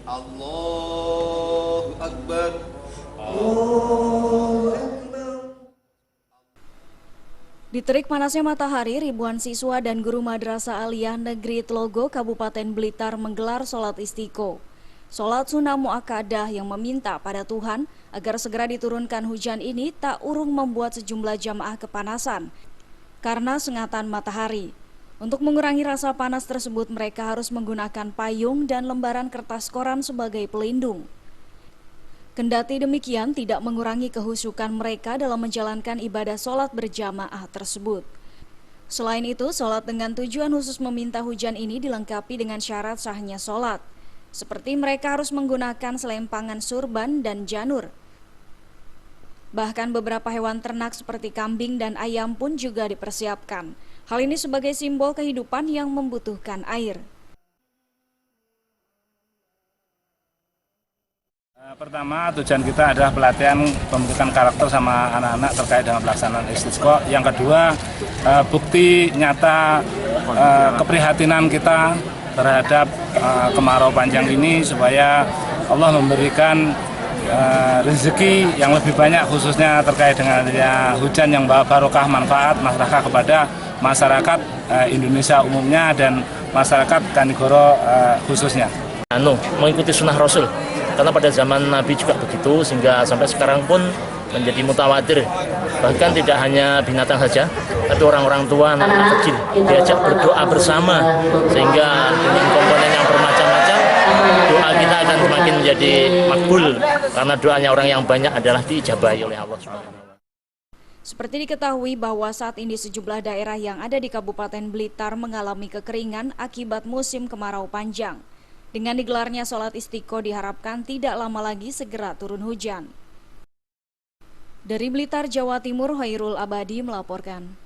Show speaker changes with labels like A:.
A: Allahu Akbar. Allahu Akbar.
B: Di terik panasnya matahari, ribuan siswa dan guru Madrasah Aliyah Negeri Tlogo, Kabupaten Blitar menggelar sholat istiqo. Sholat sunnah muakkadah yang meminta pada Tuhan agar segera diturunkan hujan ini tak urung membuat sejumlah jamaah kepanasan karena sengatan matahari. Untuk mengurangi rasa panas tersebut, mereka harus menggunakan payung dan lembaran kertas koran sebagai pelindung. Kendati demikian, tidak mengurangi kehusukan mereka dalam menjalankan ibadah sholat berjamaah tersebut. Selain itu, sholat dengan tujuan khusus meminta hujan ini dilengkapi dengan syarat sahnya sholat, seperti mereka harus menggunakan selempangan surban dan janur. Bahkan beberapa hewan ternak seperti kambing dan ayam pun juga dipersiapkan. Hal ini sebagai simbol kehidupan yang membutuhkan air.
C: Pertama, tujuan kita adalah pelatihan pembentukan karakter sama anak-anak terkait dengan pelaksanaan istisqa. Yang kedua, bukti nyata keprihatinan kita terhadap kemarau panjang ini supaya Allah memberikan rezeki yang lebih banyak, khususnya terkait dengan hujan yang membawa barokah manfaat masyarakat kepada masyarakat Indonesia umumnya dan masyarakat Kanigoro khususnya.
D: Mengikuti sunnah Rasul, karena pada zaman Nabi juga begitu, sehingga sampai sekarang pun menjadi mutawatir. Bahkan tidak hanya binatang saja, tapi orang-orang tua, anak-anak kecil diajak berdoa bersama, sehingga dengan komponen yang bermacam-macam doa kita akan semakin menjadi makbul, karena doanya orang yang banyak adalah diijabahi oleh Allah SWT.
B: Seperti diketahui bahwa saat ini sejumlah daerah yang ada di Kabupaten Blitar mengalami kekeringan akibat musim kemarau panjang. Dengan digelarnya sholat istiqo diharapkan tidak lama lagi segera turun hujan. Dari Blitar, Jawa Timur, Hairul Abadi melaporkan.